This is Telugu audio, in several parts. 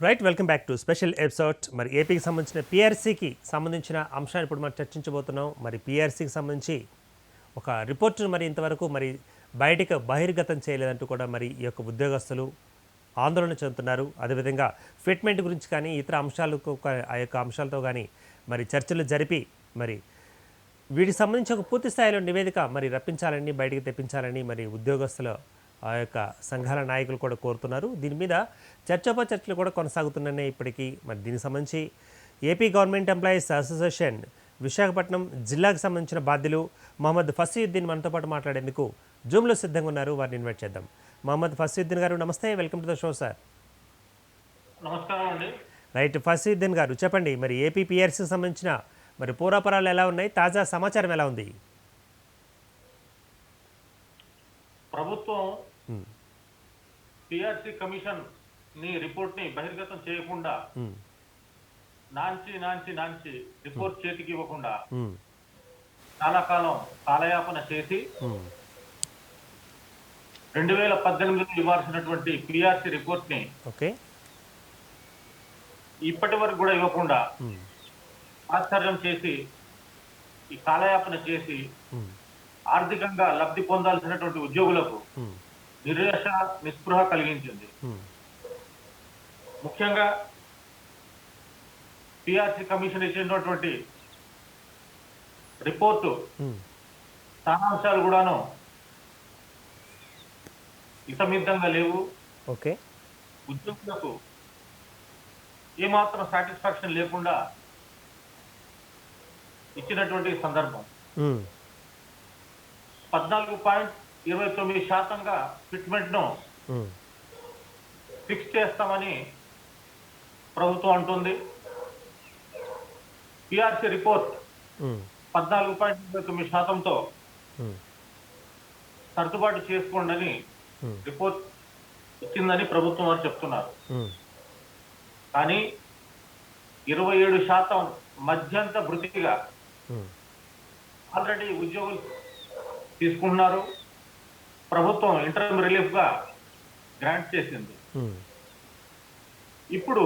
Right welcome back to special episode. మరి ఏపీకి సంబంధించిన పీఆర్సీకి సంబంధించిన అంశాన్ని ఇప్పుడు మనం చర్చించబోతున్నాం. మరి పీఆర్సీకి సంబంధించి ఒక రిపోర్టును మరి ఇంతవరకు మరి బయటికి బహిర్గతం చేయలేదంటూ కూడా మరి ఈ యొక్క ఉద్యోగస్తులు ఆందోళన చెందుతున్నారు. అదేవిధంగా ఫిట్మెంట్ గురించి కానీ ఇతర అంశాలకు ఆ యొక్క అంశాలతో కానీ మరి చర్చలు జరిపి మరి వీటికి సంబంధించి ఒక పూర్తి స్థాయిలో నివేదిక మరి రప్పించాలని బయటికి తెప్పించాలని మరి ఉద్యోగస్తుల ఆ యొక్క సంఘాల నాయకులు కూడా కోరుతున్నారు. దీని మీద చర్చలు కూడా కొనసాగుతున్నాయి ఇప్పటికీ. మరి దీనికి సంబంధించి AP government employees association Visakhapatnam జిల్లాకు సంబంధించిన బాధ్యులు మహమ్మద్ ఫసీయుద్దీన్ మనతో పాటు మాట్లాడేందుకు జూమ్లో సిద్ధంగా ఉన్నారు. వారిని ఇన్వైట్ చేద్దాం. మహమ్మద్ ఫసీయుద్దీన్ గారు నమస్తే, welcome to the show sir. నమస్కారం అండి. రైట్, ఫసీయుద్దీన్ గారు చెప్పండి, మరి ఏపీ పీఆర్సీకి సంబంధించిన మరి పూర్వాపరాలు ఎలా ఉన్నాయి, తాజా సమాచారం ఎలా ఉంది? ప్రభుత్వం పిఆర్సీ కమిషన్ రిపోర్ట్ ని బహిర్గతం చేయకుండా నాంచి రిపోర్ట్ చేతికి ఇవ్వకుండా చాలా కాలం కాలయాపన చేసి 2018లో ఇవ్వాల్సినటువంటి పిఆర్సీ రిపోర్ట్ ని ఇప్పటి వరకు కూడా ఇవ్వకుండా ఆశ్చర్యం చేసి ఈ కాలయాపన చేసి ఆర్థికంగా లబ్ధి పొందాల్సినటువంటి ఉద్యోగులకు నిరాశ నిస్పృహ కలిగించింది. ముఖ్యంగా పిఆర్సీ కమిషన్ ఇచ్చినటువంటి రిపోర్టు సారాంశాలు కూడాను ఇతమిద్దంగా లేవు. ఉద్యోగులకు ఏమాత్రం సాటిస్ఫాక్షన్ లేకుండా ఇచ్చినటువంటి సందర్భం. 14.29% ఫిట్మెంట్ ను ఫిక్స్ చేస్తామని ప్రభుత్వం అంటుంది. పిఆర్సీ రిపోర్ట్ 14.29%తో సర్దుబాటు చేసుకోండి అని రిపోర్ట్ ఇచ్చిందని ప్రభుత్వం వారు చెప్తున్నారు. కానీ 27% మధ్యంత భృతిగా ఆల్రెడీ ఉద్యోగులు తీసుకుంటున్నారు. ప్రభుత్వం ఇంటర్మ్ రిలీఫ్ గా గ్రాంట్ చేసింది. ఇప్పుడు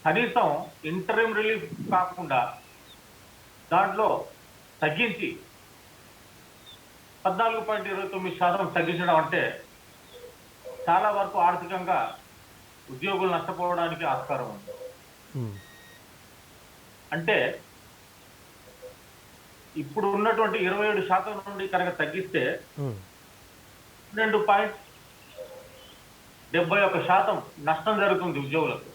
కనీసం ఇంటర్మ్ రిలీఫ్ కాకుండా దాంట్లో తగ్గించి 14.29% తగ్గించడం అంటే చాలా వరకు ఆర్థికంగా ఉద్యోగులు నష్టపోవడానికి ఆస్కారం ఉంది. అంటే ఇప్పుడు ఉన్నటువంటి 27% నుండి కనుక తగ్గిస్తే 12.71% నష్టం జరుగుతుంది ఉద్యోగులకు.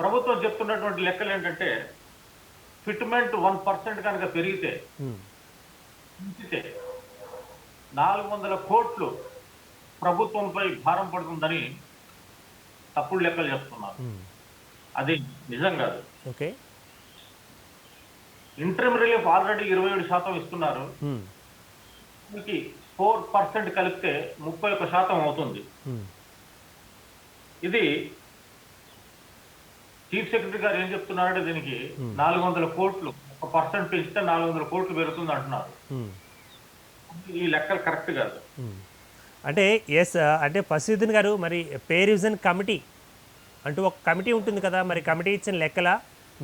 ప్రభుత్వం చెప్తున్నటువంటి లెక్కలు ఏంటంటే ఫిట్మెంట్ 1% కనుక పెరిగితే 400 కోట్లు ప్రభుత్వంపై భారం పడుతుందని తప్పుడు లెక్కలు చెప్తున్నారు. అది నిజం కాదు. ఇంటర్మ్ రిలీఫ్ ఆల్రెడీ 27% ఇస్తున్నారు. 4% కలిపితే 31% అవుతుంది. ఇది చీఫ్ సెక్రటరీ గారు ఏం చెప్తున్నారంటే దీనికి 400 కోట్లు 1% పెంచితే 400 కోట్లు పెరుగుతుంది అంటున్నారు. ఈ లెక్కలు కరెక్ట్ కాదు. అంటే అంటే ఫసీయుద్దీన్ గారు, మరి పే రివిజన్ కమిటీ అంటూ ఒక కమిటీ ఉంటుంది కదా, మరి కమిటీ ఇచ్చిన లెక్కల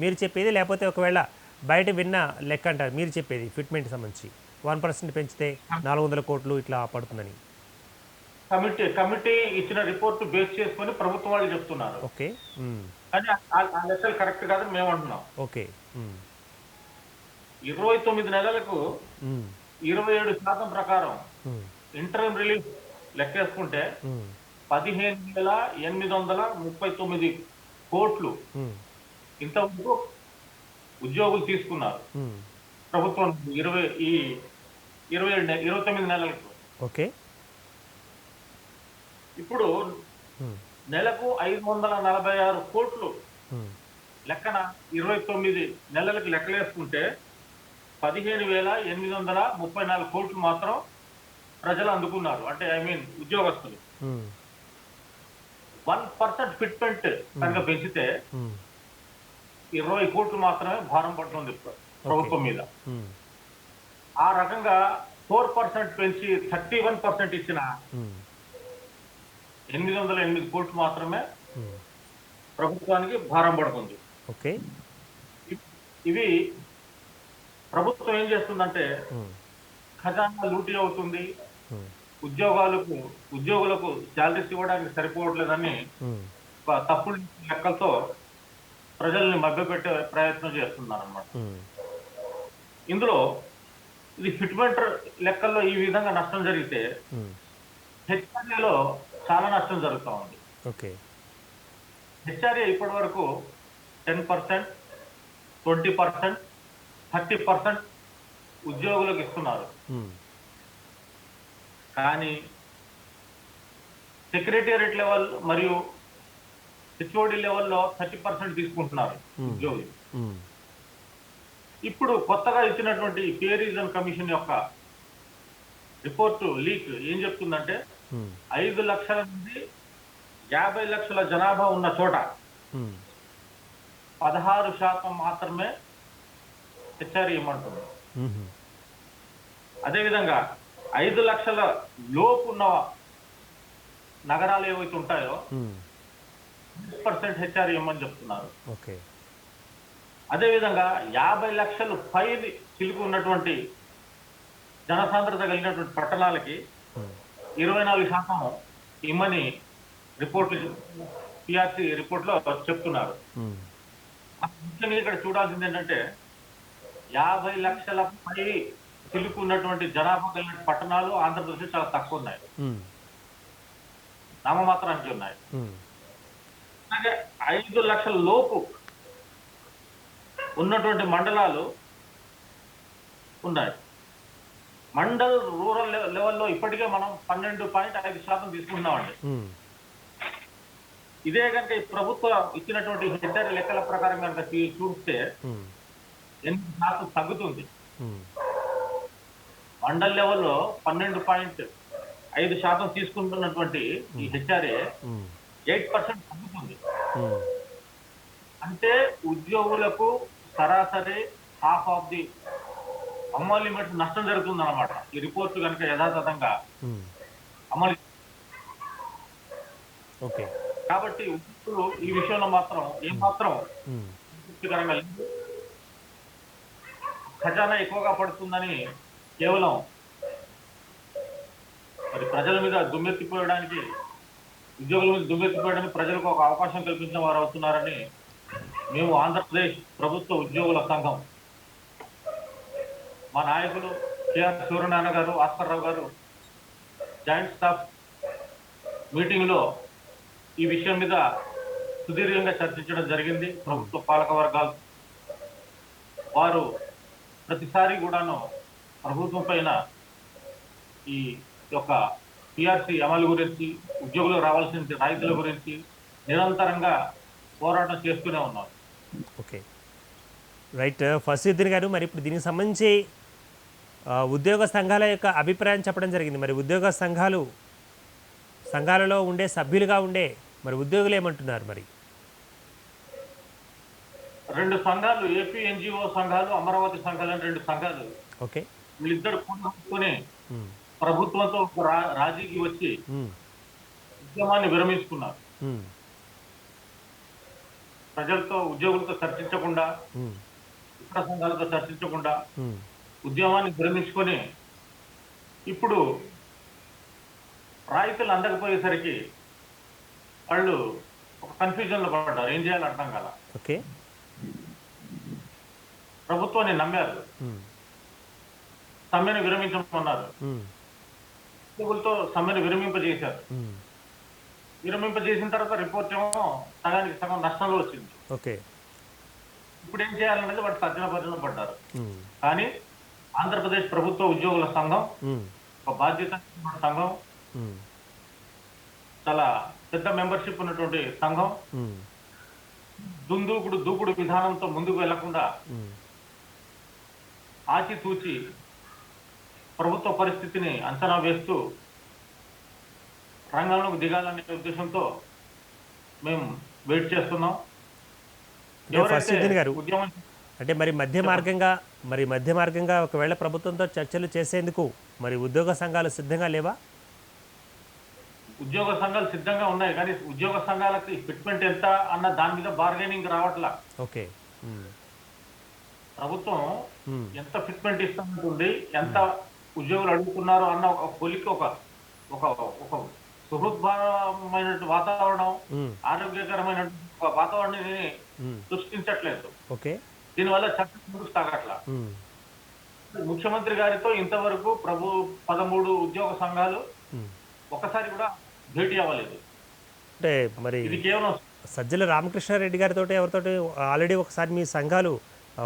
మీరు చెప్పేది, లేకపోతే ఒకవేళ బయట విన్న లెక్క అంటారు మీరు చెప్పేది? ఫిట్మెంట్ సంబంధించి 1% పెంచితే 400 కోట్లు ఇట్లా పడుతుందని కమిటీ ఇచ్చిన రిపోర్ట్ బేస్ చేసుకొని ప్రభుత్వం వాళ్ళు చెప్తున్నారు. కానీ ఆ లెక్కలు కరెక్ట్ కాదని మేము అంటున్నాం. 29 నెలలకు 27% ప్రకారం ఇంటర్మ్ రిలీఫ్ లెక్కేసుకుంటే 15,839 కోట్లు ఇంతవరకు ఉద్యోగులు తీసుకున్నారు ప్రభుత్వం 29 నెలలకు. ఇప్పుడు నెలకు 546 కోట్లు లెక్కన 29 నెలలకు లెక్కలేసుకుంటే 15,834 కోట్లు మాత్రం ప్రజలు అందుకున్నారు. అంటే ఉద్యోగస్తులు 1% ఫిట్మెంట్ కనుక పెంచితే 20 కోట్లు మాత్రమే భారం పడుతుంది ప్రభుత్వం మీద. ఆ రకంగా 4% పెంచి 31% ఇచ్చిన 808 కోట్లు మాత్రమే ఉమ్, ప్రభుత్వానికి భారం పడుతుంది. ఓకే. ఇ- ఇవి ప్రభుత్వం ఏం చేస్తుందంటే ఉమ్, ఖజానా లూటీ అవుతుంది, ఉమ్, ఉద్యోగాలకు ఉద్యోగులకు శాలరీస్ ఇవ్వడానికి సరిపోవట్లేదని ఉమ్, ఒక తప్పుడు లెక్కలతో ప్రజల్ని మభ్యపెట్టే ప్రయత్నం చేస్తున్నారు అన్నమాట. ఉమ్, ఇందులో ఇది ఫిట్మెంట్ లెక్కల్లో ఈ విధంగా నష్టం జరిగితే ఉమ్, హెచ్ఆర్ఏలో చాలా నష్టం జరుగుతూ ఉంది. ఓకే. హెచ్ఆర్ఏ ఇప్పటి వరకు 10%, 20%, 30% ఉద్యోగులకు ఇస్తున్నారు. ఉమ్, కానీ సెక్రటేరియట్ లెవెల్ మరియు హెచ్ఓడి లెవెల్లో 30% తీసుకుంటున్నారు ఉద్యోగులు. ఉమ్, ఇప్పుడు కొత్తగా ఇచ్చినటువంటి పే రీజన్ కమిషన్ యొక్క రిపోర్టు లీక్ ఏం చెప్తుందంటే ఉమ్, 5 లక్షల నుండి 50 లక్షల జనాభా ఉన్న చోట ఉమ్, 16% మాత్రమే హెచ్ఆర్ఏ ఇవ్వమంటుంది. ఉమ్, అదేవిధంగా 5 లక్షల లోపు ఉన్న నగరాలు ఏవైతే ఉంటాయో ఉమ్, 6% హెచ్ఆర్ఏ ఇవ్వమని చెప్తున్నారు. ఓకే. అదేవిధంగా 50 లక్షలు పైది చిలుకు ఉన్నటువంటి జనసాంద్రత కలిగినటువంటి పట్టణాలకి ఉమ్, 24% ఇమ్మని రిపోర్ట్ పిఆర్సి రిపోర్ట్ లో చెప్తున్నారు. ఉమ్, ముఖ్యంగా ఇక్కడ చూడాల్సింది ఏంటంటే 50 లక్షల పై చిలుకు ఉన్నటువంటి జనాభా కలిగిన పట్టణాలు ఆంధ్రప్రదేశ్ చాలా తక్కువ ఉన్నాయి, ఉమ్, నామమాత్రానికి ఉన్నాయి. ఉమ్, అలాగే 5 లక్షల లోపు ఉన్నటువంటి మండలాలు ఉన్నాయి. మండల్ రూరల్ లెవెల్లో ఇప్పటికే మనం 12.5% తీసుకుంటున్నామండి. ఉమ్, ఇదే కనుక ఈ ప్రభుత్వం ఇచ్చినటువంటి హెచ్ఆర్ లెక్కల ప్రకారం కనుక చూస్తే ఉమ్, 8% తగ్గుతుంది. ఉమ్, మండల్ లెవెల్లో 12.5% తీసుకుంటున్నటువంటి ఈ హెచ్ఆర్ఏ ఉమ్, 8% తగ్గుతుంది. ఉమ్, అంటే ఉద్యోగులకు సరాసరి హాఫ్ ఆఫ్ ది అమలు లిమిట్ నష్టం జరుగుతుంది అన్నమాట. ఈ రిపోర్ట్ కనుక యథాతథంగా ఉమ్, అమలు. ఓకే. కాబట్టి ఉద్యోగులు ఈ విషయంలో మాత్రం ఏమాత్రం ఉమ్, తృప్తికరంగా లేదు. ఖజానా ఎక్కువగా పడుతుందని కేవలం మరి ప్రజల మీద దుమ్మెత్తిపోయడానికి, ఉద్యోగుల మీద దుమ్మెత్తిపోయడానికి ప్రజలకు ఒక అవకాశం కల్పించిన వారు అవుతున్నారని మేము ఆంధ్రప్రదేశ్ ప్రభుత్వ ఉద్యోగుల సంఘం మా నాయకులు కేఆర్ సూర్యనారాయణ గారు, ఆస్కర్ రావు గారు జాయింట్ స్టాఫ్ మీటింగ్ లో ఈ విషయం మీద సుదీర్ఘంగా చర్చించడం జరిగింది. ప్రభుత్వ పాలక వర్గాలు వారు ప్రతిసారి కూడాను ప్రభుత్వం పైన ఈ యొక్క పిఆర్సి అమలు గురించి, ఉద్యోగులకు రావాల్సిన రాయితీల గురించి నిరంతరంగా పోరాటం చేస్తూనే ఉన్నారు. Okay, right. ఫసీద్దీన్ గారు, మరి ఇప్పుడు దీనికి సంబంధించి ఉద్యోగ సంఘాల యొక్క అభిప్రాయం చెప్పడం జరిగింది. మరి ఉద్యోగ సంఘాలలో ఉండే సభ్యులుగా ఉండే మరి ఉద్యోగులు ఏమంటున్నారు? మరి 2 సంఘాలు, ఏపీ ఎన్జిఓ సంఘాలు, అమరావతి సంఘాలు అని 2 సంఘాలు, ఓకే. వీళ్ళిద్దరు కూడుకొని ఉమ్, ప్రభుత్వంతో ఒక రాజీకి వచ్చి ఉమ్, ఉద్యమాన్ని విరమించుకున్నారు. ఉమ్, ప్రజలతో, ఉద్యోగులతో చర్చించకుండా, ఉమ్, ఇతర సంఘాలతో చర్చించకుండా ఉమ్, ఉద్యమాన్ని విరమించుకొని ఇప్పుడు రాయితీలు అందకపోయేసరికి వాళ్ళు ఒక కన్ఫ్యూజన్ లో పడ్డారు. ఏం చేయాలో అర్థం కాల. ఓకే. ప్రభుత్వాన్ని నమ్మారు, ఉమ్, సమ్మెను విరమించమన్నారు, ఉమ్, ఉద్యోగులతో సమ్మెను విరమింపజేశారు. ఉమ్, విరమింపజేసిన తర్వాత రిపోర్ట్ ఏమో సగానికి సగం నష్టంలో వచ్చింది. ఓకే. ఇప్పుడు ఏం చేయాలనేది వాటి తర్జన భర్జన పడ్డారు. ఉమ్, కానీ ఆంధ్రప్రదేశ్ ప్రభుత్వ ఉద్యోగుల సంఘం ఉమ్, ఒక బాధ్యత సంఘం, ఉమ్, చాలా పెద్ద మెంబర్షిప్ ఉన్నటువంటి సంఘం ఉమ్, దూకుడు విధానంతో ముందుకు వెళ్లకుండా ఉమ్, ఆచితూచి ప్రభుత్వ పరిస్థితిని అంచనా వేస్తూ రంగంలోకి దిగాలనే ఉద్దేశంతో మేము వెయిట్ చేస్తున్నాం. ఫసీద్దీన్ గారు, ఉద్యమం అంటే మరి మధ్య మార్గంగా ఒకవేళ ప్రభుత్వంతో చర్చలు చేసేందుకు మరి ఉద్యోగ సంఘాలు సిద్ధంగా లేవా? ఉద్యోగ సంఘాలు సిద్ధంగా ఉన్నాయి, కానీ ఉద్యోగ సంఘాలకి ఫిట్మెంట్ ఎంత అన్న దాని మీద బార్గెనింగ్ రావట్లా. ఓకే. ప్రభుత్వం ఉమ్, ఎంత ఫిట్మెంట్ ఇస్తుంటుంది, ఎంత ఉద్యోగులు అడుగుతున్నారు అన్న ఒక కొలికి ఒక ఒక ఒక సుహృద్భావమైన వాతావరణం, ఉమ్, ఆరోగ్యకరమైన ఒక వాతావరణాన్ని ఉమ్, సృష్టించట్లేదు. ఓకే. దీనివల్ల చట్టం ముందుకు సాగట్లా. ఉమ్, ముఖ్యమంత్రి గారితో ఇంతవరకు 13 ఉద్యోగ సంఘాలు ఉమ్. ఒకసారి కూడా భేటీ అవ్వలేదు. అంటే మరి ఇది కేవలం సజ్జల రామకృష్ణారెడ్డి గారితో ఎవరితోటి ఆల్రెడీ ఒకసారి మీ సంఘాలు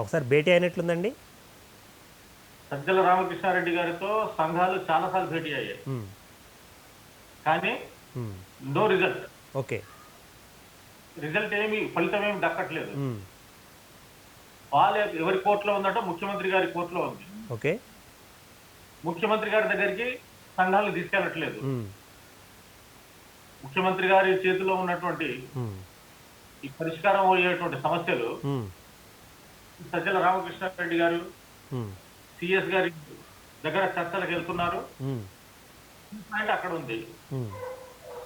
ఒకసారి భేటీ అయినట్లుందండి. సజ్జల రామకృష్ణారెడ్డి గారితో సంఘాలు చాలాసార్లు భేటీ అయ్యాయి, ఉమ్, కానీ ఉమ్, నో రిజల్ట్. ఓకే. రిజల్ట్ ఫలితం ఏమి దక్కట్లేదు. ఉమ్, వాళ్ళు ఎవరి కోర్టులో ఉందంటే ముఖ్యమంత్రి గారి కోర్టులో ఉంది. ఓకే. ముఖ్యమంత్రి గారి దగ్గరికి సంఘాలను తీసుకెళ్లట్లేదు. ఉమ్, ముఖ్యమంత్రి గారి చేతిలో ఉన్నటువంటి ఉమ్, ఈ పరిష్కారం అయ్యేటువంటి సమస్యలు ఉమ్, సజ్జల రామకృష్ణారెడ్డి గారు ఉమ్, సిఎస్ గారి దగ్గర చర్చలకు వెళ్తున్నారు. ఉమ్, పాయింట్ అక్కడ ఉంది. ఉమ్,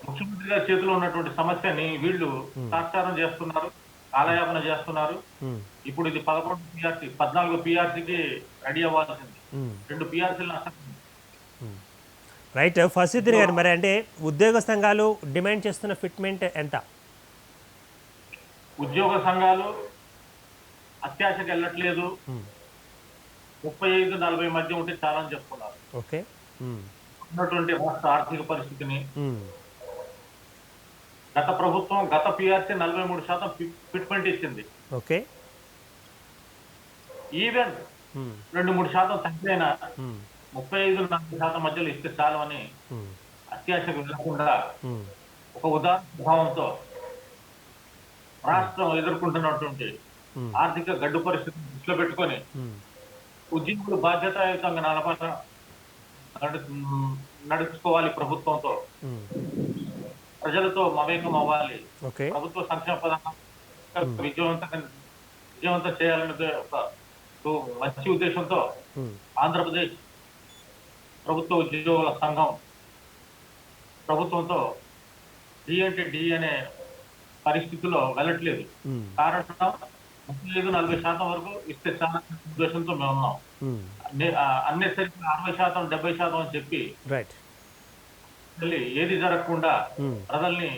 ముఖ్యమంత్రి గారి చేతిలో ఉన్నటువంటి సమస్యని వీళ్ళు తాత్సారం చేస్తున్నారు, కాలయాపన చేస్తున్నారు. ఉమ్, ఇప్పుడు ఇది 14 పిఆర్సీకి రెడీ అవ్వాల్సింది. ఉమ్. 2 పిఆర్సీలు నష్టం. రైట్. ఫసీద్దీన్ గారు, మరి అంటే ఉద్యోగ సంఘాలు డిమాండ్ చేస్తున్న ఫిట్మెంట్ ఎంత? ఉద్యోగ సంఘాలు అత్యాశకి వెళ్ళట్లేదు. ఉమ్, 35-40 మధ్య ఉంటే చాలని చెప్తున్నారు. ఓకే. ఉమ్, ఉన్నటువంటి రాష్ట్ర ఆర్థిక పరిస్థితిని ఉమ్, గత ప్రభుత్వం గత పిఆర్సీ 43% ఫిట్మెంట్ ఇచ్చింది. ఓకే. ఈవెన్ ఉమ్, 2-3% తగ్గిన ఉమ్, 35-40% మధ్యలో ఇస్తే చాలు అని ఉమ్, అత్యాశకు వెళ్లకుండా ఉమ్, ఒక ఉదార భావంతో రాష్ట్రం ఎదుర్కొంటున్నటువంటి ఉమ్, ఆర్థిక గడ్డు పరిస్థితిని దృష్టిలో పెట్టుకొని ఉమ్, ఉద్యోగులు బాధ్యతాయుతంగా నడుచుకోవాలి, ప్రభుత్వంతో ఉమ్, ప్రజలతో మమేకం అవ్వాలి, ఓకే. ప్రభుత్వ సంక్షేమ పథకం విజయవంతం చేయాలనే ఒక మంచి ఉద్దేశంతో ఉమ్, ఆంధ్రప్రదేశ్ ప్రభుత్వ ఉద్యోగుల సంఘం ప్రభుత్వంతో డి అంటే డి అనే పరిస్థితిలో వెళ్ళట్లేదు. ఉమ్, కారణం 35-40% వరకు ఇస్తే చాలా ఉద్దేశంతో మేము ఉన్నాం. ఉమ్, అన్నెసరికి 60%, 70% అని చెప్పి రైట్. మళ్ళీ ఏది జరగకుండా ఉమ్, ప్రజల్ని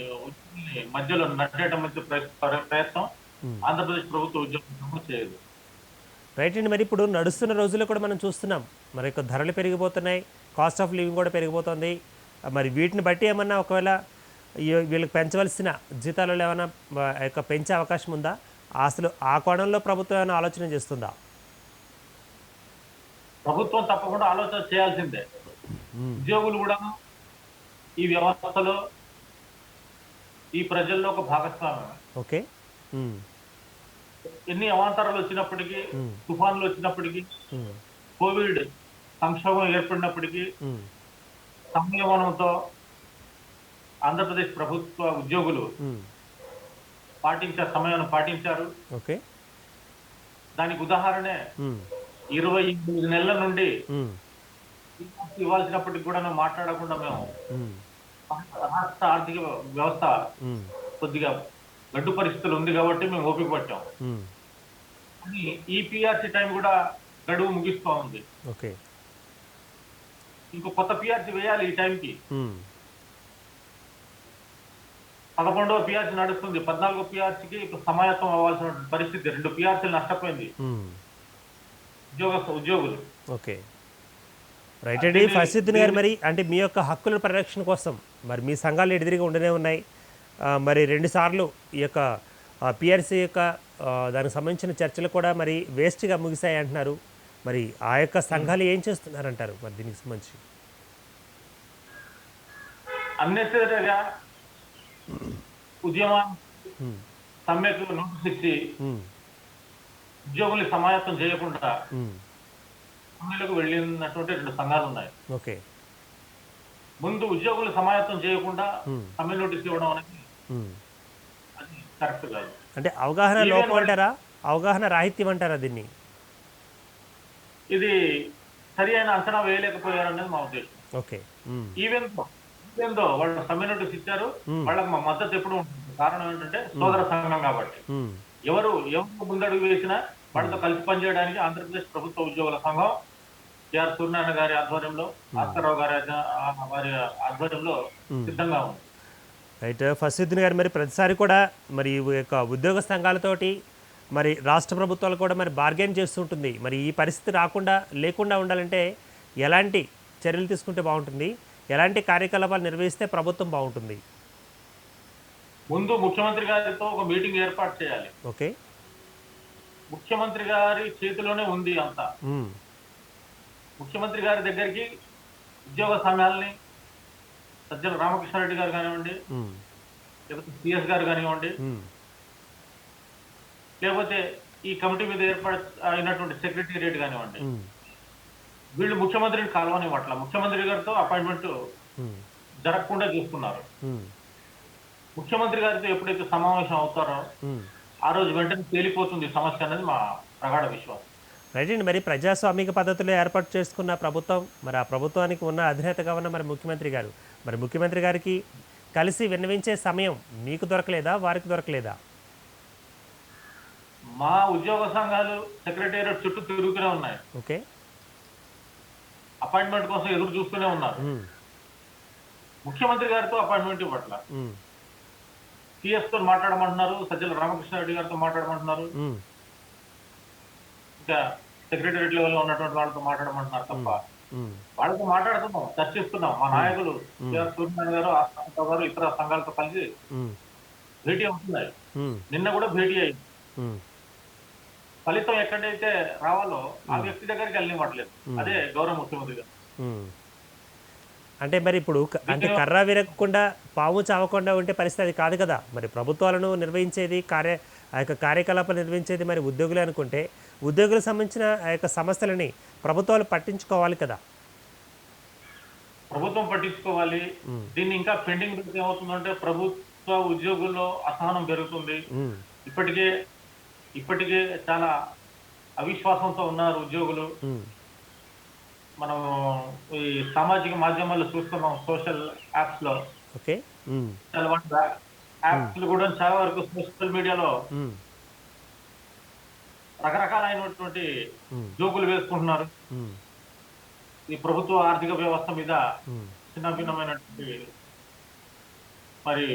మధ్యలో నట్టేయడం ప్రయత్నం ఉమ్. ఆంధ్రప్రదేశ్ ప్రభుత్వ ఉద్యోగం చేయదు. రైట్ అండి. మరి ఇప్పుడు నడుస్తున్న రోజుల్లో కూడా మనం చూస్తున్నాం, మరి యొక్క ధరలు పెరిగిపోతున్నాయి, కాస్ట్ ఆఫ్ లివింగ్ కూడా పెరిగిపోతుంది. మరి వీటిని బట్టి ఏమన్నా ఒకవేళ వీళ్ళకి పెంచవలసిన జీతాలలో ఏమైనా యొక్క పెంచే అవకాశం ఉందా? అసలు ఆ కోణంలో ప్రభుత్వం ఏమైనా ఆలోచన చేస్తుందా? ప్రభుత్వం తప్పకుండా ఆలోచన చేయాల్సిందే. ఉద్యోగులు కూడా ఈ వ్యవస్థలో ఈ ప్రజల్లో ఒక భాగస్వామ్యం. ఓకే. ఎన్ని అవాంతరాలు వచ్చినప్పటికీ, తుఫాన్లు వచ్చినప్పటికీ, కోవిడ్ సంక్షోభం ఏర్పడినప్పటికీ సంయమనంతో ఆంధ్రప్రదేశ్ ప్రభుత్వ ఉద్యోగులు సమయాన్ని పాటించారు. ఓకే. దానికి ఉదాహరణే 28 నెలల నుండి ఇవ్వాల్సినప్పటికి కూడా మేము మాట్లాడకుండా మేము రాష్ట్ర ఆర్థిక వ్యవస్థ కొద్దిగా గడ్డు పరిస్థితులు ఉంది కాబట్టి మేము ఓపిక పట్టాం. కానీ ఈ పిఆర్సీ టైం కూడా గడువు ముగిస్తూ ఉంది. ఓకే. ఇంకో కొత్త పిఆర్సీ వేయాలి ఈ టైంకి. 11వ పిఆర్సీ నడుస్తుంది. 14వ పిఆర్సీకి ఇప్పుడు సమాయత్తం అవ్వాల్సిన పరిస్థితి. 2 పిఆర్సీలు నష్టపోయింది ఉద్యోగులు. ఓకే. రైట్ అండి. ఫసీద్దీన్ గారు, మరి అంటే మీ యొక్క హక్కుల పరిరక్షణ కోసం మరి మీ సంఘాలు ఎదురుగా ఉండనే ఉన్నాయి. మరి 2 సార్లు ఈ యొక్క పిఆర్సీ యొక్క దానికి సంబంధించిన చర్చలు కూడా మరి వేస్ట్గా ముగిశాయి అంటున్నారు. మరి ఆ యొక్క సంఘాలు ఏం చేస్తున్నారంటారు మరి దీనికి సంబంధించి? అన్నెసరిగా ఉద్యమ సమ్మెకు నోటీస్ ఇచ్చి ఉద్యోగుల్ని సమాయత్తం చేయకుండా సమ్మెలకు వెళ్ళినటువంటి 2 సంఘాలు ఉన్నాయి. ఓకే. ముందు ఉద్యోగులు సమాయత్తం చేయకుండా సమ్మె నోటీస్ ఇవ్వడం అనేది అది కరెక్ట్ కాదు. అంటే అవగాహన లోపం అంటారా, అవగాహన రాహిత్యం అంటారా దీన్ని? ఇది సరి అయిన అంచనా వేయలేకపోయారనేది మా ఉద్దేశం. ఓకే. ఈవెన్ ఏందో వాళ్ళు సమ్మె నోటీస్ ఇచ్చారు. ఉమ్, వాళ్ళకి మా మద్దతు ఎప్పుడు ఉంటుంది. కారణం ఏంటంటే సోదర సంఘం కాబట్టి. ఉమ్, ఎవరు ముందడుగు వేసినా వాళ్ళతో కలిసి పనిచేయడానికి ఆంధ్రప్రదేశ్ ప్రభుత్వ ఉద్యోగుల సంఘం కెఆర్ సూర్యనారాయణ గారి ఆధ్వర్యంలో, భాస్కర్రావు గారి వారి ఆధ్వర్యంలో ఉమ్. సిద్ధంగా ఉంది. రైట్ ఫస్టుద్దీన్ గారు, మరి ప్రతిసారి కూడా మరి ఈ యొక్క ఉద్యోగ సంఘాలతోటి మరి రాష్ట్ర ప్రభుత్వాలు కూడా మరి బార్గెన్ చేస్తుంటుంది. మరి ఈ పరిస్థితి లేకుండా ఉండాలంటే ఎలాంటి చర్యలు తీసుకుంటే బాగుంటుంది, ఎలాంటి కార్యకలాపాలు నిర్వహిస్తే ప్రభుత్వం బాగుంటుంది? ముందు ముఖ్యమంత్రి గారితో ఒక మీటింగ్ ఏర్పాటు చేయాలి. ఓకే. ముఖ్యమంత్రి గారి చేతిలోనే ఉంది అంతా. ఉమ్, ముఖ్యమంత్రి గారి దగ్గరికి ఉద్యోగ సంఘాలని సజ్జల రామకృష్ణారెడ్డి గారు కానివ్వండి, ఉమ్, లేకపోతే సిఎస్ గారు కానివ్వండి, ఉమ్, లేకపోతే ఈ కమిటీ మీద ఏర్పాటు అయినటువంటి సెక్రటేరియట్ కానివ్వండి, ఉమ్, వీళ్ళు ముఖ్యమంత్రిని కలవనివ్వట్ల. ముఖ్యమంత్రి గారితో అపాయింట్మెంట్ ఉమ్, జరగకుండా చూస్తున్నారు. ఉమ్, ముఖ్యమంత్రి గారితో ఎప్పుడైతే సమావేశం అవుతారో ఉమ్. ఆ రోజు వెంటనే తేలిపోతుంది ఈ సమస్య అనేది మా ప్రగాఢ విశ్వాసం. రైట్ అండి. మరి ప్రజాస్వామిక పద్ధతిలో ఏర్పాటు చేసుకున్న ప్రభుత్వం, మరి ఆ ప్రభుత్వానికి ఉన్న అధినేతగా ఉన్న మరి ముఖ్యమంత్రి గారు, మరి ముఖ్యమంత్రి గారికి కలిసి విన్నవించే సమయం మీకు దొరకలేదా, వారికి దొరకలేదా? మా ఉద్యోగ సంఘాలు సెక్రటేరియట్ చుట్టూ తిరుగుతూనే ఉన్నాయి. ఓకే. అపాయింట్మెంట్ కోసం ఎదురు చూస్తూనే ఉన్నారు. ఉమ్, ముఖ్యమంత్రి గారితో అపాయింట్మెంట్ ఇవ్వట్ల. ఉమ్, సిఎస్ తో మాట్లాడమంటున్నారు, సజ్జల రామకృష్ణారెడ్డి గారితో మాట్లాడమంటున్నారు, ఉమ్, ఇంకా సెక్రటేరియట్ లెవెల్లో ఉన్నటువంటి వాళ్ళతో మాట్లాడమంటున్నారు తప్ప ఉమ్, వాళ్ళతో మాట్లాడుతున్నాం, చర్చిస్తున్నాం. మా నాయకులు కెఆర్ సూర్యనారాయణ గారు, ఆస్కాంతరావు గారు ఇతర సంఘాలతో కలిసి ఉమ్, భేటీ అవుతున్నాయి. ఉమ్, నిన్న కూడా భేటీ అయింది. ఉమ్, ఫలితం ఎక్కడైతే రావాలో ఆ వ్యక్తి దగ్గరికి వెళ్ళనివ్వట్లేదు. అదే గౌరవ ముఖ్యమంత్రి గారు. ఉమ్. అంటే మరి ఇప్పుడు అంటే కర్ర విరగకుండా పాము చావకుండా ఉంటే పరిస్థితి అది కాదు కదా. మరి ప్రభుత్వాలను నిర్వహించేది ఆ యొక్క కార్యకలాపాలు నిర్వహించేది మరి ఉద్యోగులే అనుకుంటే, ఉద్యోగులకు సంబంధించిన ఆ యొక్క సమస్యలని ప్రభుత్వాలు పట్టించుకోవాలి కదా. ప్రభుత్వం పట్టించుకోవాలి. ఉమ్, దీన్ని ఇంకా పెండింగ్ పెడితే ఏమవుతుందంటే ప్రభుత్వ ఉద్యోగుల్లో అసహనం పెరుగుతుంది. ఉమ్, ఇప్పటికే చాలా అవిశ్వాసంతో ఉన్నారు ఉద్యోగులు. ఉమ్, మనం ఈ సామాజిక మాధ్యమాల్లో చూస్తున్నాం, సోషల్ యాప్స్ లో ఓకే. ఉమ్, యాప్స్ కూడా చాలా వరకు సోషల్ మీడియాలో ఉమ్, రకరకాలైనటువంటి ఉమ్, జోకులు వేసుకుంటున్నారు. ఉమ్, ఈ ప్రభుత్వ ఆర్థిక వ్యవస్థ మీద ఉమ్, చిన్నభిన్నమైనటువంటి మరి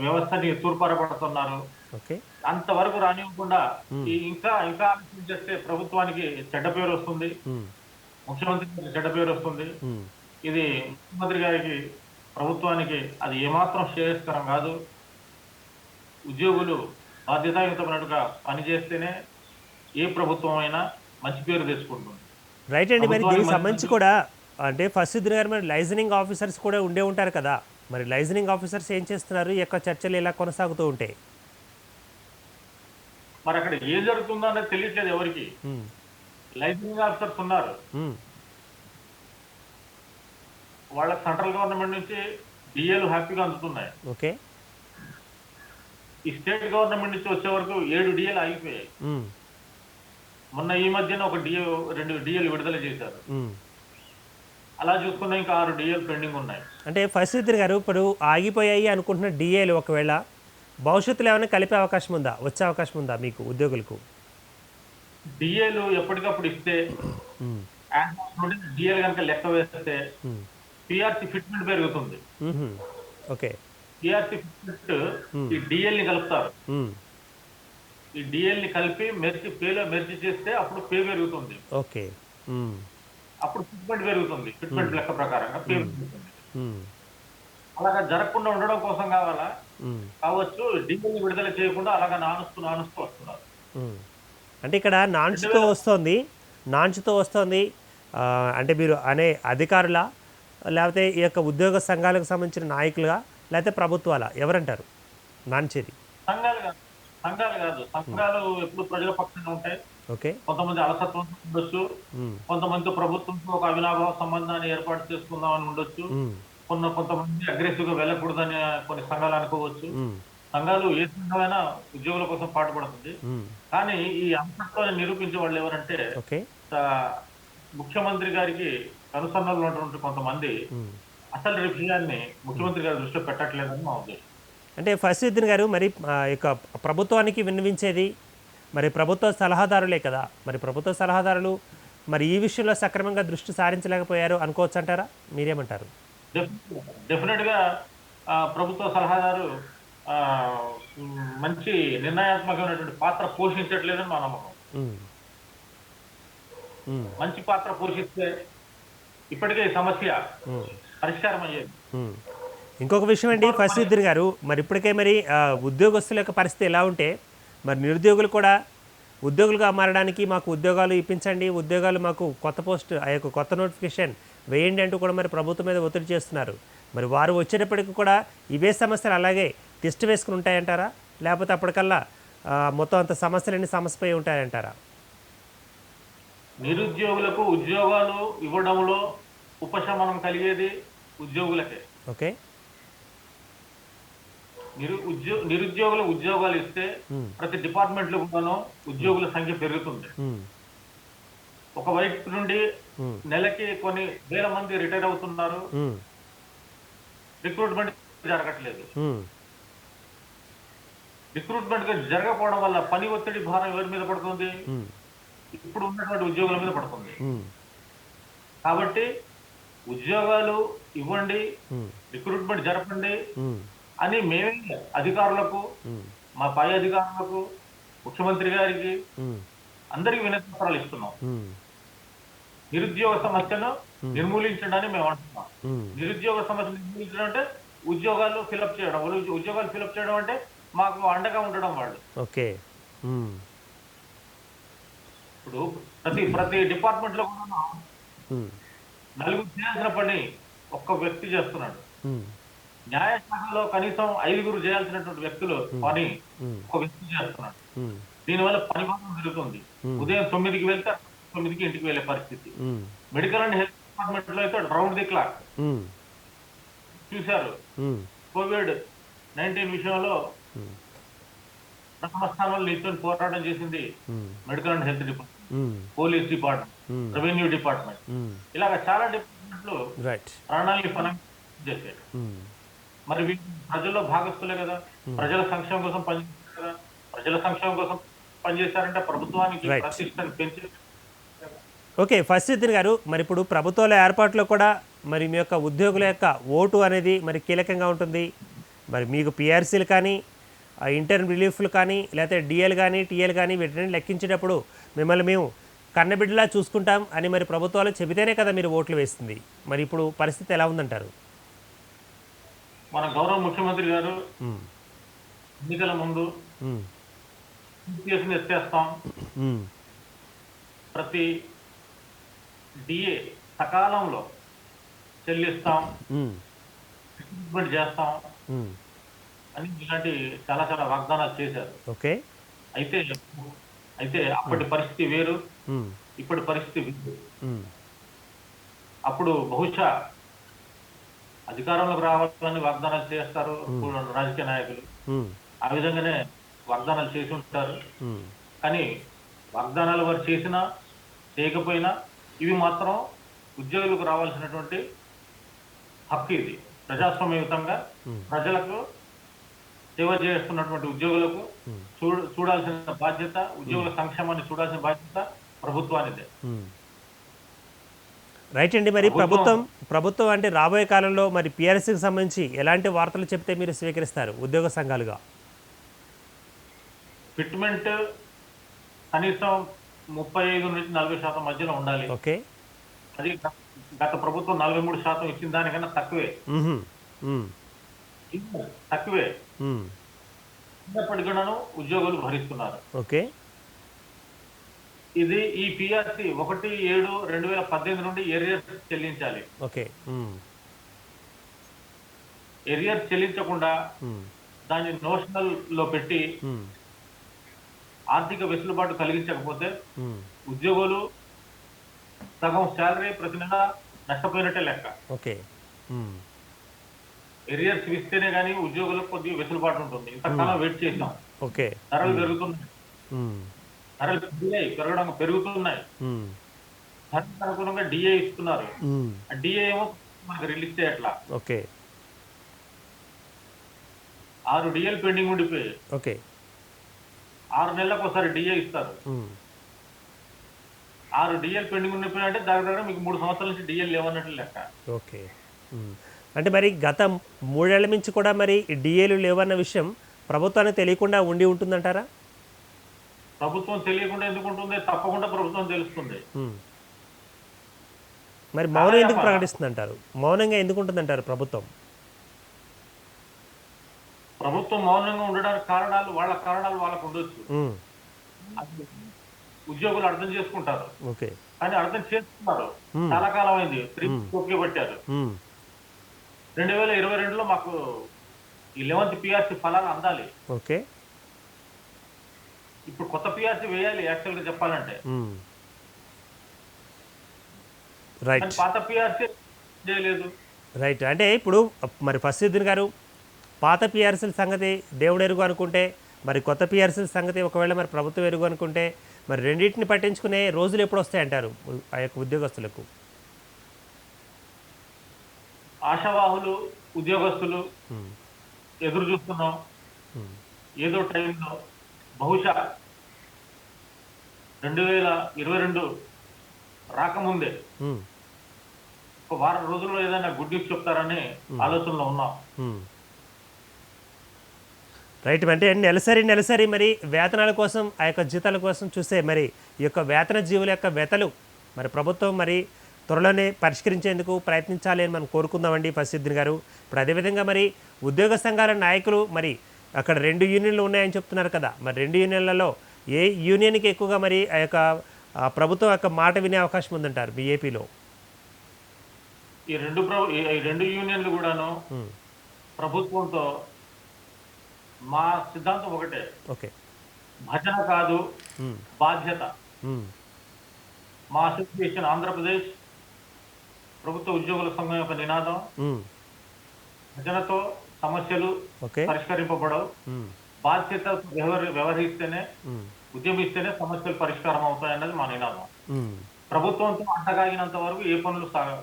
వ్యవస్థని తూర్పారపడుతున్నారు. ఓకే. అంతవరకు రానివ్వకుండా ఉమ్, ఇంకా ఆలోచన చేస్తే ప్రభుత్వానికి చెడ్డ పేరు వస్తుంది, ఉమ్, ముఖ్యమంత్రికి చెడ్డ పేరు వస్తుంది. ఉమ్, ఇది ముఖ్యమంత్రి గారికి, ప్రభుత్వానికి అది ఏమాత్రం శ్రేయస్కరం కాదు. ఉద్యోగులు బాధ్యతాయుతమైనట్టుగా పనిచేస్తేనే ఏ ప్రభుత్వం అయినా మంచి పేరు తెచ్చుకుంటుంది. రైట్ అండి. మరి దీనికి సంబంధించి కూడా అంటే ఫస్ట్ గారు మరి లైజనింగ్ ఆఫీసర్స్ కూడా ఉండే ఉంటారు కదా. మరి లైజనింగ్ ఆఫీసర్స్ ఏం చేస్తున్నారు, ఈ యొక్క చర్చలు ఇలా కొనసాగుతూ ఉంటాయి? మరి అక్కడ ఏం జరుగుతుందో అనేది తెలియట్లేదు ఎవరికి. ఉమ్, లైసెన్సింగ్ ఆఫీసర్స్ ఉన్నారు, ఉమ్, వాళ్ళకి సెంట్రల్ గవర్నమెంట్ నుంచి డిఏలు హ్యాపీగా అందుతున్నాయి. ఓకే. ఈ స్టేట్ గవర్నమెంట్ నుంచి వచ్చే వరకు 7 డిఏలు ఆగిపోయాయి. ఉమ్, మొన్న ఈ మధ్యన 2 డిఏలు విడుదల చేశారు. ఉమ్. అలా చూసుకున్నా ఇంకా 6 డిఏలు పెండింగ్ ఉన్నాయి. అంటే ఫస్ట్ గారు ఇప్పుడు ఆగిపోయాయి అనుకుంటున్న డిఏలు ఒకవేళ భవిష్యత్తులో ఏమైనా కలిపే అవకాశం ఉందా, వచ్చే అవకాశం ఉందా మీకు ఉద్యోగులకు? డిఏలు ఎప్పటికప్పుడు ఇస్తే ఉమ్, డిఏలు కనుక లెక్క వేస్తే ఉమ్, పిఆర్సీ ఫిట్మెంట్ పెరుగుతుంది. ఉహుం, ఓకే. పిఆర్సీ ఫిట్మెంట్ ఈ డిఎల్ ని కలుపుతారు. ఉమ్, ఈ డిఎల్ ని కలిపి పేలో మెర్చి చేస్తే అప్పుడు పే పెరుగుతుంది. ఓకే. ఉమ్, అప్పుడు ఫిట్మెంట్ పెరుగుతుంది. ఫిట్మెంట్ లెక్క ప్రకారంగా పే పెరుగుతుంది. ఉమ్, అలాగా జరగకుండా ఉండడం కోసం ఉమ్, కావచ్చు డిఎల్ విడుదల చేయకుండా అలాగా నానుస్తూ వస్తున్నారు. ఉమ్. అంటే ఇక్కడ నాన్చుతో వస్తుంది అంటే మీరు అనే అధికారుల, లేకపోతే ఈ యొక్క ఉద్యోగ సంఘాలకు సంబంధించిన నాయకులుగా, లేకపోతే ప్రభుత్వాల, ఎవరంటారు నాంచేది? సంఘాలు కాదు. సంఘాలు ఎప్పుడు ప్రజల పక్షంగా ఉంటాయి. ఓకే. కొంతమంది అలసత్వం ఉండొచ్చు, కొంతమంది ప్రభుత్వంతో ఒక అవినాభావ సంబంధాన్ని ఏర్పాటు చేసుకుందామని ఉండొచ్చు, కొంతమంది అగ్రెసివ్ గా వెళ్ళకూడదని కొన్ని సంఘాలు అనుకోవచ్చు. సంఘాలు ఏ సంఘమైనా ఉద్యోగుల కోసం పాటుపడుతుంది. కానీ ఈ అంశంలో నిరూపించే వాళ్ళు ఎవరంటే ముఖ్యమంత్రి గారికి కనుసన్నలు ఉన్నటువంటి కొంతమంది అసలు విషయాన్ని ముఖ్యమంత్రి గారి దృష్టిలో పెట్టట్లేదని మా ఉద్దేశం. అంటే ఫస్టుద్దీన్ గారు మరి ఇక ప్రభుత్వానికి విన్నవించేది మరి ప్రభుత్వ సలహాదారులే కదా, మరి ప్రభుత్వ సలహాదారులు మరి ఈ విషయంలో సక్రమంగా దృష్టి సారించలేకపోయారు అనుకోవచ్చు అంటారా? మీరేమంటారు? డెఫినెట్గా ప్రభుత్వ సలహాదారు ఆ, మంచి నిర్ణయాత్మకమైనటువంటి పాత్ర పోషించట్లేదని మా నమ్మకం. ఉమ్, ఉమ్, మంచి పాత్ర పోషిస్తే ఇప్పటికే ఈ సమస్య ఉమ్, పరిష్కారం అయ్యేది. ఉమ్. ఇంకొక విషయం అండి ఫస్టుద్దీన్ గారు, మరి ఇప్పటికే మరి ఉద్యోగస్తుల యొక్క పరిస్థితి ఎలా ఉంటే మరి నిరుద్యోగులు కూడా ఉద్యోగులుగా మారడానికి మాకు ఉద్యోగాలు ఇప్పించండి, ఉద్యోగాలు మాకు కొత్త పోస్ట్ ఆ యొక్క కొత్త నోటిఫికేషన్ వేయండి అంటూ కూడా మరి ప్రభుత్వం మీద ఒత్తిడి చేస్తున్నారు. మరి వారు వచ్చేటప్పటికి కూడా ఇవే సమస్యలు అలాగే టెస్ట్ వేసుకుని ఉంటాయంటారా, లేకపోతే అప్పటికల్లా మొత్తం అంత సమస్యలన్నీ సమస్యపోయి ఉంటాయంటారా? నిరుద్యోగులకు ఉద్యోగాలు ఇవ్వడంలో ఉపశమనం కలిగేది ఉద్యోగులకే. ఓకే. నిరుద్యోగుల ఉద్యోగాలు ఇస్తే ఉమ్, ప్రతి డిపార్ట్మెంట్లో కూడాను ఉద్యోగుల సంఖ్య పెరుగుతుంది. ఉమ్, ఒకవైపు నుండి ఉమ్, నెలకి కొన్ని వేల మంది రిటైర్ అవుతున్నారు, ఉమ్, రిక్రూట్మెంట్ జరగట్లేదు. ఉమ్, రిక్రూట్మెంట్ జరగకపోవడం వల్ల పని ఒత్తిడి భారం ఎవరి మీద పడుతుంది? ఉమ్, ఇప్పుడు ఉన్నటువంటి ఉద్యోగుల మీద పడుతుంది. ఉమ్, కాబట్టి ఉద్యోగాలు ఇవ్వండి, ఉమ్, రిక్రూట్మెంట్ జరపండి ఉమ్, అని మేమే అధికారులకు, ఉమ్, మా పై అధికారులకు, ముఖ్యమంత్రి గారికి ఉమ్, అందరికి వినతి పత్రాలు ఇస్తున్నాం. ఉమ్, నిరుద్యోగ సమస్యను నిర్మూలించడానికి మేము అంటున్నాం. ఉమ్, నిరుద్యోగ సమస్య నిర్మూలించడం అంటే ఉద్యోగాలు ఫిలప్ చేయడం. ఉద్యోగాలు ఫిలప్ చేయడం అంటే మాకు అండగా ఉండడం వాళ్ళు. ఓకే. ఉమ్, ఇప్పుడు ప్రతి డిపార్ట్మెంట్ లో కూడా ఉమ్, నలుగురు చేయాల్సిన పని ఒక్క వ్యక్తి చేస్తున్నాడు. ఉమ్, న్యాయశాఖలో కనీసం 5గురు చేయాల్సినటువంటి వ్యక్తులు పని ఉమ్, ఒక వ్యక్తి చేస్తున్నాడు. ఉమ్, దీనివల్ల పని భాగం జరుగుతుంది. ఉదయం 9కి వెళ్తే 9కి ఇంటికి వెళ్ళే పరిస్థితి. ఉమ్, మెడికల్ అండ్ హెల్త్ డిపార్ట్మెంట్ లో అయితే రౌండ్ ది క్లాక్ ఉమ్, చూశారు. ఉమ్, కోవిడ్-19 విషయంలో ఉమ్, ప్రథమ స్థానంలో నిల్చొని పోరాటం చేసింది um, medical and health department, um, police department, um, revenue department, um, ఇలాగ చాలా డిపార్ట్మెంట్లు రైట్. ప్రాణాలని ఫలం చేశాయి. ఉమ్, మరి వీళ్ళు ప్రజల్లో భాగస్తులే కదా, ప్రజల సంక్షేమం కోసం పనిచేస్తారు కదా. ప్రజల సంక్షేమం కోసం పనిచేశారంటే ప్రభుత్వానికి Right. ప్రతిష్టను పెంచి. ఓకే ఫస్టుద్దీన్ గారు, మరి ఇప్పుడు ప్రభుత్వాల ఏర్పాట్లో కూడా మరి మీ యొక్క ఉద్యోగుల యొక్క ఓటు అనేది మరి కీలకంగా ఉంటుంది. మరి మీకు పిఆర్సీలు కానీ ఇంటర్న్ రిలీఫ్లు కానీ లేకపోతే డిఎల్ కానీ టీఎల్ కానీ వీటిని లెక్కించేటప్పుడు మిమ్మల్ని మేము కన్నబిడ్డలా చూసుకుంటాం అని మరి ప్రభుత్వాలు చెబితేనే కదా మీరు ఓట్లు వేస్తుంది. మరి ఇప్పుడు పరిస్థితి ఎలా ఉందంటారు? మన గౌరవ ముఖ్యమంత్రి గారు ఉమ్, ఎన్నికల ముందు ఉమ్, కేసుని ఎత్తేస్తాం, ఉమ్, ప్రతి డిఏ సకాలంలో చెల్లిస్తాం, ఉమ్, రిక్రూట్మెంట్ చేస్తాం ఉమ్, అని ఇలాంటి చాలా చాలా వాగ్దానాలు చేశారు. ఓకే. అయితే అయితే అప్పటి పరిస్థితి వేరు, ఉమ్, ఇప్పటి పరిస్థితి వేరు. ఉమ్, అప్పుడు బహుశా అధికారంలోకి రావాలని వాగ్దానాలు చేస్తారు రాజకీయ నాయకులు, ఉమ్, ఆ విధంగానే వాగ్దానాలు చేసి ఉంటారు. ఉమ్, కానీ వాగ్దానాలు వారు చేసినా చేయకపోయినా ఇవి మాత్రం ఉద్యోగులకు రావాల్సినటువంటి హక్కు. ఇది ప్రజాస్వామ్యయుతంగా ప్రజలకు సేవ చేస్తున్నటువంటి ఉద్యోగులకు చూడాల్సిన బాధ్యత, ఉద్యోగుల సంక్షేమాన్ని చూడాల్సిన బాధ్యత ప్రభుత్వానిదే. రైట్ అండి. మరి ప్రభుత్వం అంటే రాబోయే కాలంలో మరి పిఆర్సీకి సంబంధించి ఎలాంటి వార్తలు చెప్తే మీరు స్వీకరిస్తారు ఉద్యోగ సంఘాలుగా? ఫిట్మెంట్ కనీసం 35 నుంచి 40% మధ్యలో ఉండాలి. ఓకే. అది గత ప్రభుత్వం 43% ఇచ్చిన దానికన్నా తక్కువే. తక్కువే ఉన్నప్పటికీ ఉద్యోగులు భరిస్తున్నారు. ఓకే. ఇది ఈ పిఆర్సి 1/7/2018 నుండి ఏరియర్స్ చెల్లించాలి. ఓకే. ఏరియర్స్ చెల్లించకుండా దాన్ని నోషనల్ లో పెట్టి ఆర్థిక వెసులుబాటు కలిగించకపోతే ఉద్యోగులు సగం శాలరీ ప్రతి నెల నష్టపోయినట్టే లెక్క. ఓకే. ఏరియర్స్ ఇస్తేనే కానీ ఉద్యోగులకు కొద్దిగా వెసులుబాటు ఉంటుంది. ఇంతకాలం వెయిట్ చేసినాం. ఓకే. ధరలు పెరుగుతున్నాయి, ధరలు పెరుగుతున్నాయి. ధరలకు అనుగుణంగా డిఏ ఇస్తున్నారు. ఆ డిఏ ఏమో మనకు రిలీజ్ చేయట్లా. ఓకే 6 డిఎల్ పెండింగ్ ఉండిపోయి ఓకే 6 నెలలకు ఒకసారి డిఏ ఇస్తారు. 6 డిఎల్ పెండింగ్ ఉండిపోయి అంటే దగ్గర మీకు 3 సంవత్సరాల నుంచి డిఎల్ లేవన్నట్లు లెక్క. ఓకే అంటే మరి గత 3 ఏళ్ల నుంచి కూడా మరి డిఏలు లేవన్న విషయం ప్రభుత్వానికి తెలియకుండా ఉండి ఉంటుందంటారా? ప్రభుత్వం తెలియకుండా ఎందుకు ఉంటుంది? తప్పకుండా ప్రభుత్వం తెలుస్తుంది. మరి మౌనం ఎందుకు ప్రకటిస్తుందంటారు? మౌనంగా ఎందుకు ఉంటుందంటారు ప్రభుత్వం? ప్రభుత్వం మౌనంగా ఉండడానికి కారణాలు వాళ్ళకు ఉండొచ్చు. అది ఉద్యోగులు అర్థం చేసుకుంటారు. ఓకే కానీ అర్థం చేసుకున్నారు. చాలా కాలం అయింది. 3 కోట్లు పెట్టారు. 2022లో మాకు ఈ 11th పిఆర్సీ ఫలాలు అందాలి. ఓకే ఇప్పుడు కొత్త పిఆర్సీ వేయాలి యాక్చువల్గా చెప్పాలంటే. రైట్ కానీ పాత పిఆర్సీ చేయలేదు. రైట్ అంటే ఇప్పుడు మరి ఫస్టుద్దీన్ గారు పాత పిఆర్సీల సంగతి దేవుడు ఎరుగు అనుకుంటే, మరి కొత్త పిఆర్సీల సంగతి ఒకవేళ మరి ప్రభుత్వం ఎరుగు అనుకుంటే, మరి రెండింటిని పట్టించుకునే రోజులు ఎప్పుడు వస్తాయంటారు ఆ యొక్క ఉద్యోగస్తులకు? ఆశావాహులు ఉద్యోగస్తులు ఎదురు చూస్తున్నాం. ఏదో టైంలో బహుశా 2022 రాకముందే ఒక వారం రోజుల్లో ఏదైనా గుడ్ న్యూస్ చెప్తారని ఆలోచనలో ఉన్నాం. రైట్ అంటే నెలసరి మరి వేతనాల కోసం ఆ యొక్క జీతాల కోసం చూస్తే మరి ఈ యొక్క వేతన జీవుల యొక్క వెతలు మరి ప్రభుత్వం మరి త్వరలోనే పరిష్కరించేందుకు ప్రయత్నించాలి అని మనం కోరుకుందామండి ఫస్టుద్దీన్ గారు. ఇప్పుడు అదేవిధంగా మరి ఉద్యోగ సంఘాల నాయకులు మరి అక్కడ 2 యూనియన్లు ఉన్నాయని చెప్తున్నారు కదా, మరి 2 యూనియన్లలో ఏ యూనియన్కి ఎక్కువగా మరి ఆ యొక్క ప్రభుత్వం యొక్క మాట వినే అవకాశం ఉందంటారు మీ ఏపీలో? ఈ రెండు యూనియన్లు కూడాను ప్రభుత్వంతో మా సిద్ధాంతం ఒకటే. ఓకే భజన కాదు బాధ్యత. మా అసోసియేషన్ ఆంధ్రప్రదేశ్ ప్రభుత్వ ఉద్యోగుల సంఘం యొక్క నినాదం భజనతో సమస్యలు పరిష్కరింపబడవు, బాధ్యత వ్యవహరిస్తేనే ఉద్యమిస్తేనే సమస్యలు పరిష్కారం అవుతాయన్నది మా నినాదం. ప్రభుత్వంతో అంటగాగినంత వరకు ఏ పనులు సాగవు.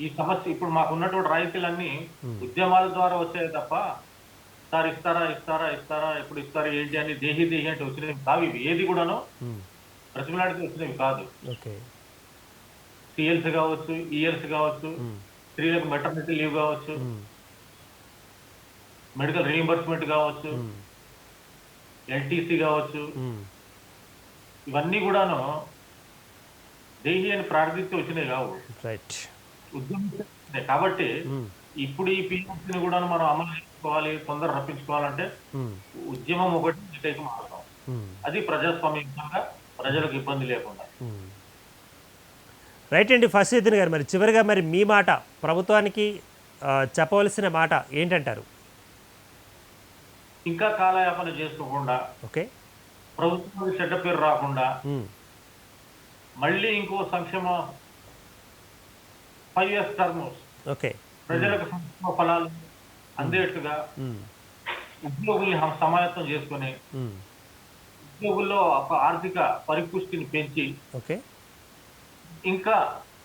ఈ సమస్య ఇప్పుడు మాకు ఉన్నటువంటి రాయితీలన్నీ ఉద్యమాల ద్వారా వచ్చాయి తప్ప సార్ ఇస్తారా ఎప్పుడు ఇస్తారు ఏంటి అని దేహి అంటే వచ్చినవి కావు. ఇవి ఏది కూడాను ప్రతిమలాడితే వచ్చినవి కాదు. సిఎల్స్ కావచ్చు, ఈఎల్స్ కావచ్చు, స్త్రీలకు మెటర్నిటీ లీవ్ కావచ్చు, మెడికల్ రీఎంబర్స్మెంట్ కావచ్చు, ఎల్టీసీ కావచ్చు, ఇవన్నీ కూడాను దేహి అని ప్రార్థిస్తే వచ్చినవి కావు, ఉద్యమించే. కాబట్టి ఇప్పుడు ఈ పిఎస్సీని కూడా మనం అమలు చేసుకోవాలి, తొందర రప్పించుకోవాలంటే ఉద్యమం ఒకటి ఏకైక మార్గం. అది ప్రజాస్వామ్యంగా ప్రజలకు ఇబ్బంది లేకుండా. రైట్ అండి ఫస్టుద్దీన్ గారు, మరి చివరిగా మరి మీ మాట ప్రభుత్వానికి చెప్పవలసిన మాట ఏంటంటారు? ఇంకా కాలయాపన చేసుకోకుండా, ఓకే ప్రభుత్వానికి చెడ్డ పేరు రాకుండా, మళ్ళీ ఇంకో సంక్షేమ 5 years టర్మ్స్ ఓకే ప్రజలకు సంక్షేమ ఫలాలు అందేట్టుగా ఉద్యోగుల్ని సమాయత్తం చేసుకుని ఉద్యోగుల్లో ఒక ఆర్థిక పరిపుష్టిని పెంచి ఇంకా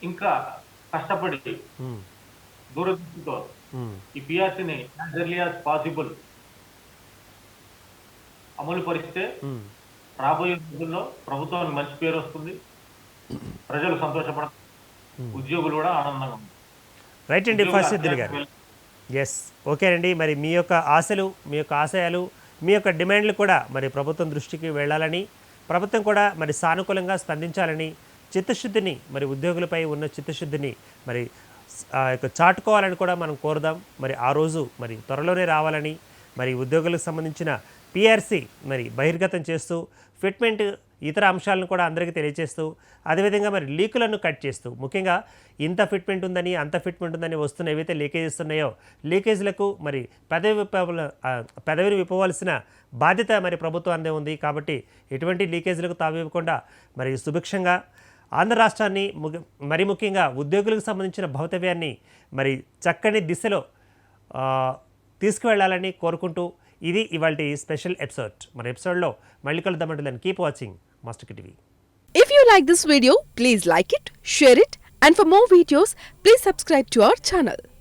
ఇంకా కష్టపడి దూరదృష్టితో ఈ పిఆర్సీని యాజ్ ఎర్లీ యాజ్ పాసిబుల్ అమలు పరిస్తే రాబోయే రోజుల్లో ప్రభుత్వానికి మంచి పేరు వస్తుంది, ప్రజలు సంతోషపడతారు, ఉద్యోగులు కూడా ఆనందంగా ఉంటారు. రైట్ అండి ఫస్టుద్దీన్ గారు. ఎస్ ఓకే అండి, మరి మీ యొక్క ఆశలు, మీ యొక్క ఆశయాలు, మీ యొక్క డిమాండ్లు కూడా మరి ప్రభుత్వం దృష్టికి వెళ్ళాలని, ప్రభుత్వం కూడా మరి సానుకూలంగా స్పందించాలని, చిత్తశుద్ధిని మరి ఉద్యోగులపై ఉన్న చిత్తశుద్ధిని మరి చాటుకోవాలని కూడా మనం కోరుదాం. మరి ఆ రోజు మరి త్వరలోనే రావాలని, మరి ఉద్యోగులకు సంబంధించిన పిఆర్సీ మరి బహిర్గతం చేస్తూ ఫిట్మెంట్ ఇతర అంశాలను కూడా అందరికీ తెలియజేస్తూ, అదేవిధంగా మరి లీకులను కట్ చేస్తూ, ముఖ్యంగా ఇంత ఫిట్మెంట్ ఉందని అంత ఫిట్మెంట్ ఉందని వస్తున్న ఏవైతే లీకేజెస్ ఉన్నాయో లీకేజ్లకు మరి పెదవిని విప్పవలసిన బాధ్యత మరి ప్రభుత్వానిదే ఉంది. కాబట్టి ఎటువంటి లీకేజీలకు తావివ్వకుండా మరి సుభిక్షంగా ఆంధ్ర రాష్ట్రాన్ని మరి ముఖ్యంగా ఉద్యోగులకు సంబంధించిన భవితవ్యాన్ని మరి చక్కని దిశలో తీసుకువెళ్ళాలని కోరుకుంటూ ఇది ఇవాల్టి స్పెషల్ ఎపిసోడ్. మన ఎపిసోడ్లో మళ్ళీ కలుద్దామంటే దాన్ని keep watching master TV. If you you like this video, please like it, share it, and for more videos, please subscribe to our channel.